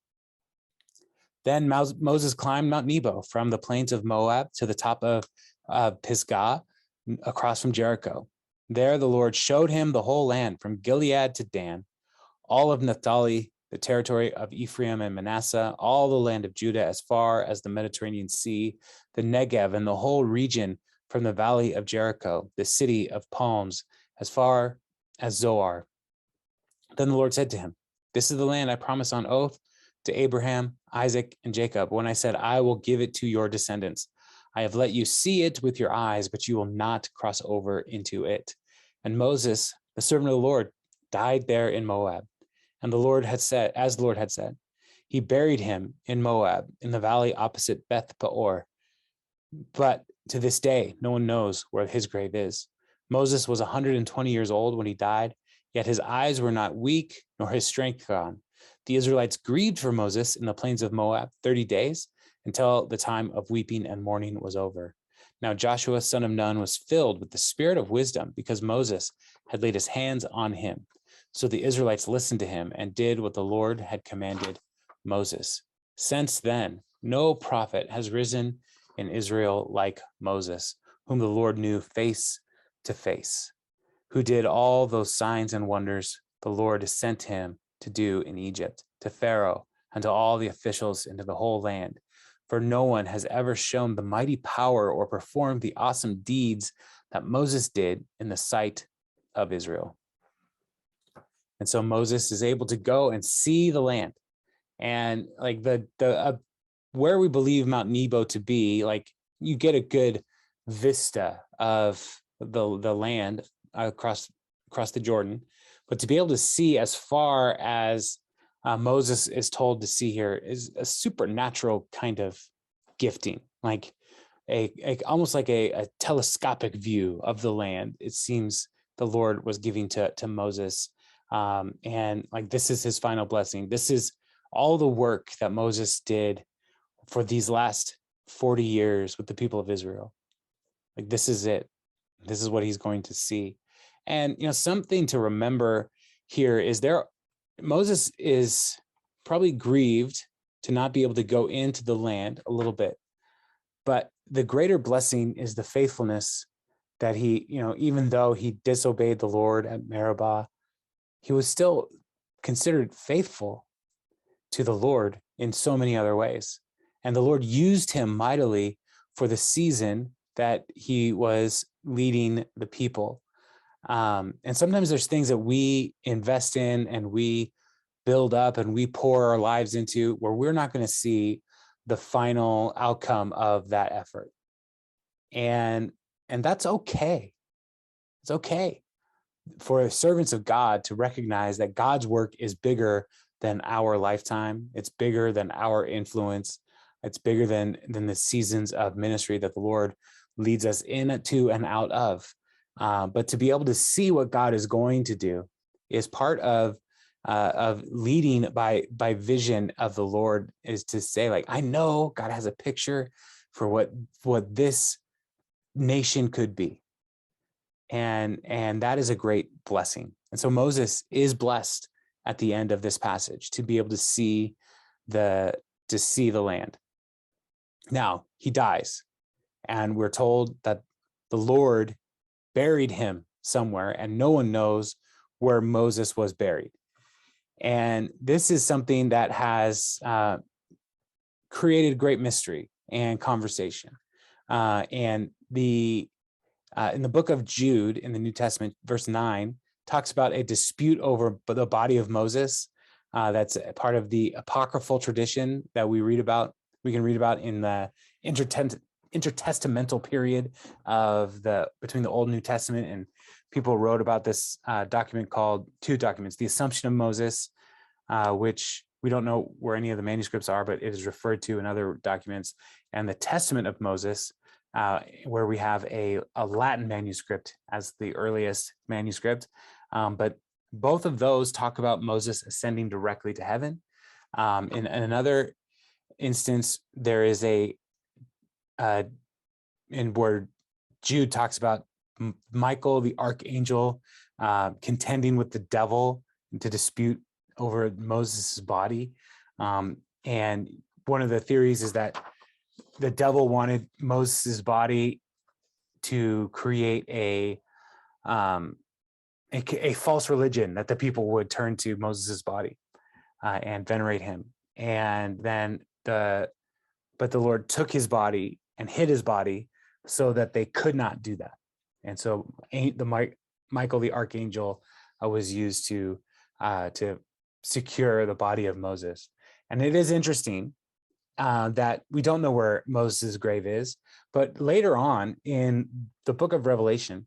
Then Moses climbed Mount Nebo from the plains of Moab to the top of Pisgah, across from Jericho. There the Lord showed him the whole land from Gilead to Dan, all of Naphtali, the territory of Ephraim and Manasseh, all the land of Judah as far as the Mediterranean Sea, the Negev, and the whole region from the valley of Jericho, the city of palms, as far as Zoar. Then the Lord said to him, "This is the land I promised on oath to Abraham, Isaac, and Jacob, when I said, I will give it to your descendants. I have let you see it with your eyes, but you will not cross over into it." And Moses, the servant of the Lord, died there in Moab. And the Lord had said, as the Lord had said, he buried him in Moab, in the valley opposite Beth Peor. But to this day, no one knows where his grave is. Moses was 120 years old when he died, yet his eyes were not weak, nor his strength gone. The Israelites grieved for Moses in the plains of Moab 30 days, until the time of weeping and mourning was over. Now Joshua, son of Nun, was filled with the spirit of wisdom, because Moses had laid his hands on him. So the Israelites listened to him and did what the Lord had commanded Moses. Since then, no prophet has risen in Israel like Moses, whom the Lord knew face to face, who did all those signs and wonders the Lord sent him to do in Egypt, to Pharaoh, and to all the officials, and to the whole land. For no one has ever shown the mighty power or performed the awesome deeds that Moses did in the sight of Israel. And so Moses is able to go and see the land, and like where we believe Mount Nebo to be, like you get a good vista of the land across the Jordan, but to be able to see as far as Moses is told to see here is a supernatural kind of gifting, like almost like a telescopic view of the land. It seems the Lord was giving to Moses. And like, this is his final blessing. This is all the work that Moses did for these last 40 years with the people of Israel. Like, this is it. This is what he's going to see. And, something to remember here is Moses is probably grieved to not be able to go into the land a little bit, but the greater blessing is the faithfulness that he, even though he disobeyed the Lord at Meribah, he was still considered faithful to the Lord in so many other ways. And the Lord used him mightily for the season that he was leading the people. And sometimes there's things that we invest in and we build up and we pour our lives into where we're not going to see the final outcome of that effort. And that's okay. It's okay for servants of God to recognize that God's work is bigger than our lifetime. It's bigger than our influence. It's bigger than the seasons of ministry that the Lord leads us into and out of. But to be able to see what God is going to do is part of leading by vision of the Lord, is to say, like, I know God has a picture for what this nation could be. And that is a great blessing. And so Moses is blessed at the end of this passage to be able to see the land. Now he dies, and we're told that the Lord buried him somewhere, and no one knows where Moses was buried. And this is something that has created great mystery and conversation. And in the book of Jude in the New Testament, verse 9 talks about a dispute over the body of Moses. That's a part of the apocryphal tradition that we can read about in the intertestamental period between the Old and New Testament. And people wrote about this two documents, the Assumption of Moses, which we don't know where any of the manuscripts are, but it is referred to in other documents, and the Testament of Moses, where we have a Latin manuscript as the earliest manuscript. But both of those talk about Moses ascending directly to heaven. In another instance, there is in where Jude talks about Michael, the archangel, contending with the devil to dispute over Moses' body. And one of the theories is that the devil wanted Moses' body to create a false religion that the people would turn to Moses' body and venerate him. And then but the Lord took his body and hid his body so that they could not do that. And so Michael, the archangel, was used to secure the body of Moses. And it is interesting that we don't know where Moses' grave is, but later on in the book of Revelation,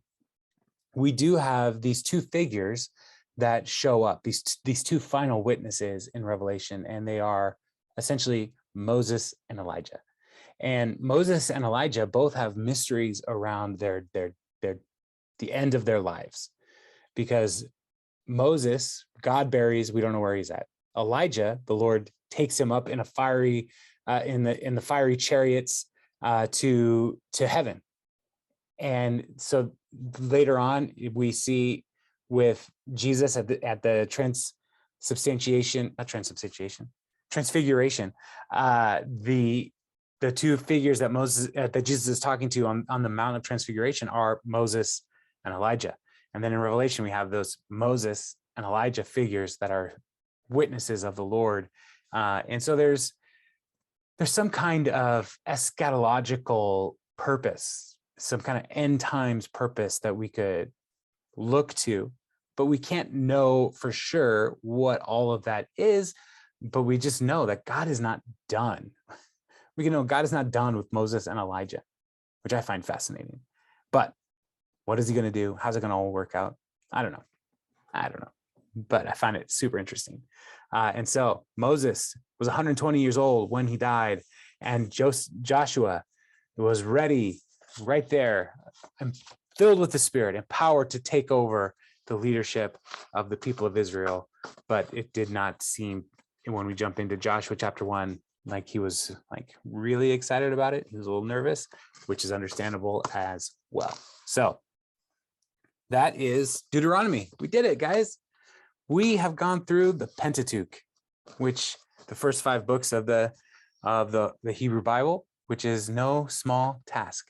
we do have these two figures that show up, these two final witnesses in Revelation, and they are essentially Moses and Elijah. And Moses and Elijah both have mysteries around the end of their lives, because Moses, God buries, we don't know where he's at. Elijah, the Lord takes him up in a fiery in the fiery chariots to heaven. And so later on, we see with Jesus at the transfiguration, the two figures that Jesus is talking to on the Mount of Transfiguration are Moses and Elijah. And then in Revelation, we have those Moses and Elijah figures that are witnesses of the Lord. And so there's some kind of eschatological purpose, some kind of end times purpose that we could look to, but we can't know for sure what all of that is. But we just know that God is not done. We can know God is not done with Moses and Elijah, which I find fascinating. But what is he going to do? How's it going to all work out? I don't know. But I find it super interesting. And so Moses was 120 years old when he died, and Joshua was ready right there and filled with the Spirit and power to take over the leadership of the people of Israel. But it did not seem, when we jump into Joshua chapter 1, like he was like really excited about it. He was a little nervous, which is understandable as well. So that is Deuteronomy. We did it, guys. We have gone through the Pentateuch, which the first 5 books of the Hebrew Bible, which is no small task.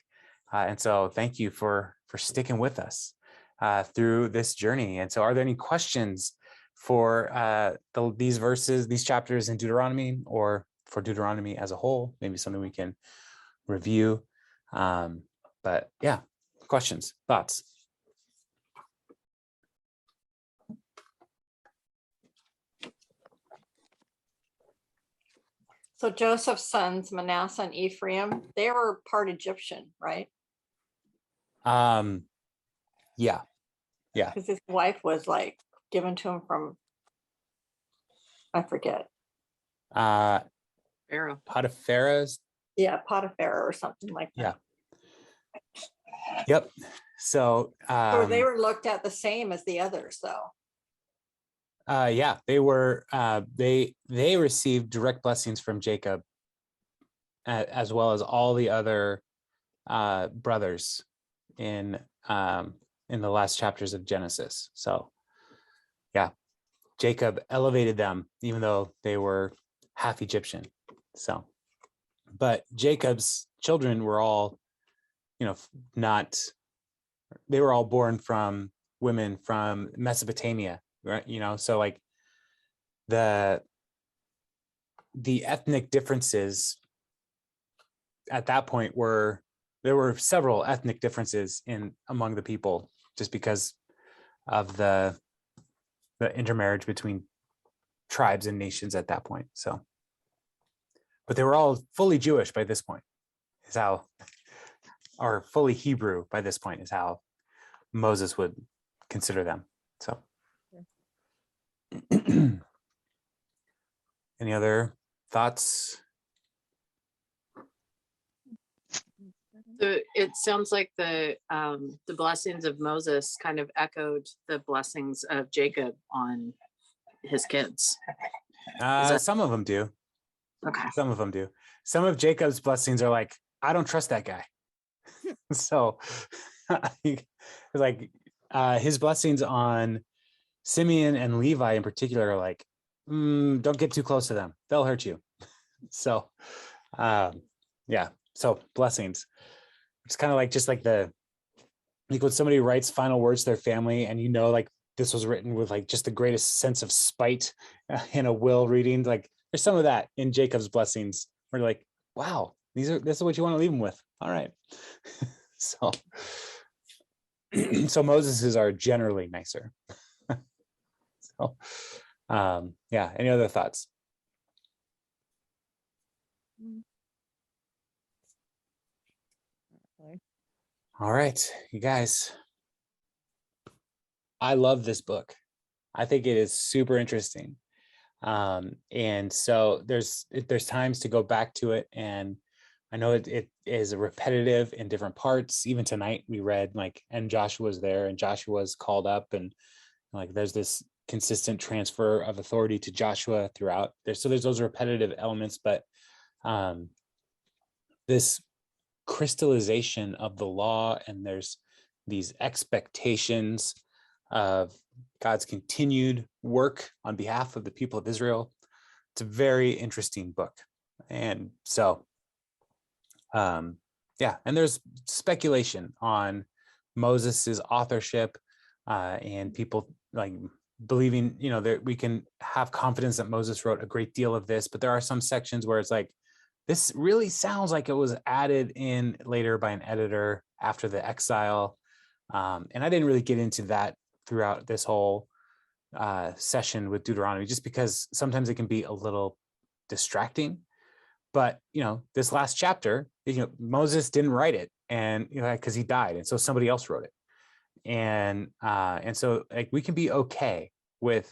And so thank you for sticking with us through this journey. And so are there any questions for these verses, these chapters in Deuteronomy, or for Deuteronomy as a whole? Maybe something we can review. But yeah, questions, thoughts? So Joseph's sons, Manasseh and Ephraim, they were part Egyptian, right? Yeah. Because his wife was like given to him from, I forget. Pharaoh. Potiphar's. Yeah, Potiphar or something like that. Yeah. Yep. So they were looked at the same as the others, though. Yeah, they were. They received direct blessings from Jacob, as well as all the other brothers in the last chapters of Genesis. So, yeah, Jacob elevated them, even though they were half Egyptian. So, but Jacob's children were all, not. They were all born from women from Mesopotamia. Right, so like the ethnic differences at that point there were several ethnic differences among the people, just because of the intermarriage between tribes and nations at that point. So, but they were all fully Jewish by this point, or fully Hebrew by this point is how Moses would consider them. So. Any other thoughts? So it sounds like the blessings of Moses kind of echoed the blessings of Jacob on his kids. Some of them do. Okay. Some of them do. Some of Jacob's blessings are like, I don't trust that guy. So like his blessings on Simeon and Levi in particular are like, don't get too close to them. They'll hurt you. So, yeah. So blessings. It's kind of like just like when somebody writes final words to their family, and like this was written with like just the greatest sense of spite in a will reading. Like there's some of that in Jacob's blessings. Where you're like, wow, this is what you want to leave them with. All right. So, so Moses's are generally nicer. So, yeah. Any other thoughts? All right, you guys. I love this book. I think it is super interesting. And so there's times to go back to it, and I know it is repetitive in different parts. Even tonight we read and Joshua's there, and Joshua's called up, and there's this consistent transfer of authority to Joshua throughout. There's those repetitive elements, but this crystallization of the law, and there's these expectations of God's continued work on behalf of the people of Israel. It's a very interesting book. And so, yeah, and there's speculation on Moses's authorship, and people believing, that we can have confidence that Moses wrote a great deal of this, but there are some sections where it's like, this really sounds like it was added in later by an editor after the exile. And I didn't really get into that throughout this whole session with Deuteronomy, just because sometimes it can be a little distracting. But, this last chapter, Moses didn't write it, and, because he died. And so somebody else wrote it. And so we can be okay with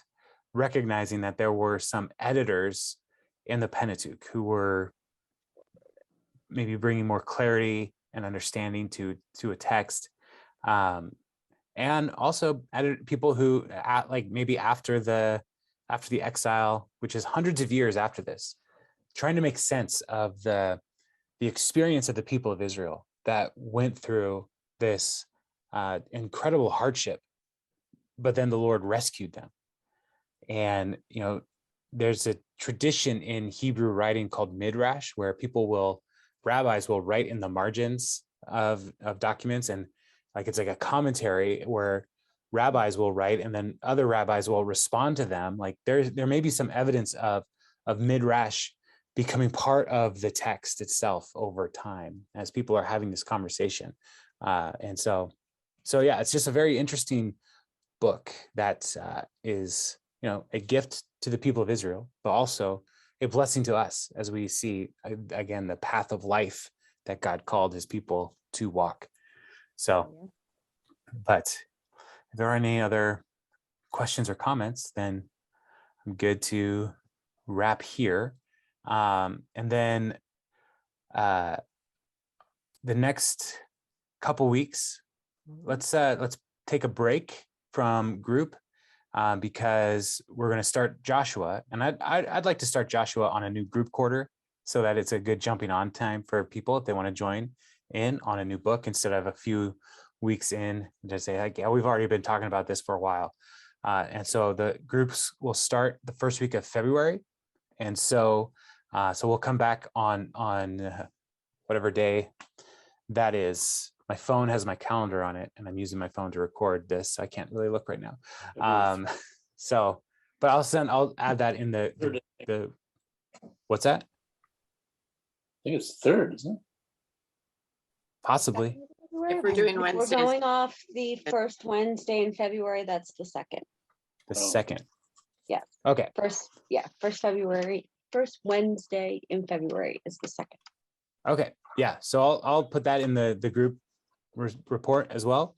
recognizing that there were some editors in the Pentateuch who were maybe bringing more clarity and understanding to a text, and also people who maybe after the exile, which is hundreds of years after this, trying to make sense of the experience of the people of Israel that went through this incredible hardship, but then the Lord rescued them. And there's a tradition in Hebrew writing called midrash, where rabbis will write in the margins of documents, and it's like a commentary where rabbis will write, and then other rabbis will respond to them. There may be some evidence of midrash becoming part of the text itself over time as people are having this conversation. And so yeah, it's just a very interesting book that is, a gift to the people of Israel, but also a blessing to us as we see, again, the path of life that God called his people to walk. So, but if there are any other questions or comments, then I'm good to wrap here. And then the next couple weeks, let's take a break from group, because we're going to start Joshua, and I'd like to start Joshua on a new group quarter, so that it's a good jumping on time for people if they want to join in on a new book, instead of a few weeks in to say yeah, we've already been talking about this for a while. And so the groups will start the first week of February, and so we'll come back on whatever day that is. My phone has my calendar on it, and I'm using my phone to record this. I can't really look right now. So, but I'll add that in the what's that? I think it's third, isn't it? Possibly. If we're doing Wednesdays. We're going off the first Wednesday in February. That's the second. The second. Yes. Okay. First February. First Wednesday in February is the second. Okay. Yeah. So I'll put that in the group report as well,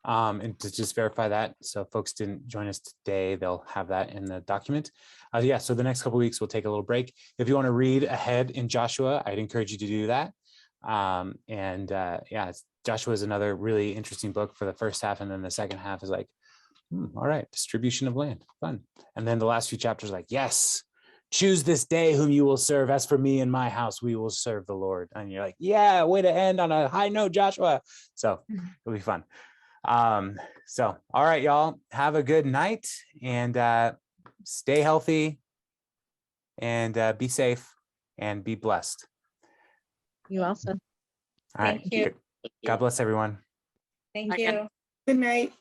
and to just verify that, so folks didn't join us today, they'll have that in the document. Yeah, so the next couple of weeks we'll take a little break. If you want to read ahead in Joshua, I'd encourage you to do that. Yeah, Joshua is another really interesting book for the first half, and then the second half is like, all right, distribution of land, fun. And then the last few chapters like, yes, choose this day whom you will serve. As for me and my house, we will serve the Lord. And you're like, yeah, way to end on a high note, Joshua. So it'll be fun. So, all right, y'all, have a good night and stay healthy and be safe and be blessed. You also. All right. Thank you. God bless everyone. Thank I can- you. Good night.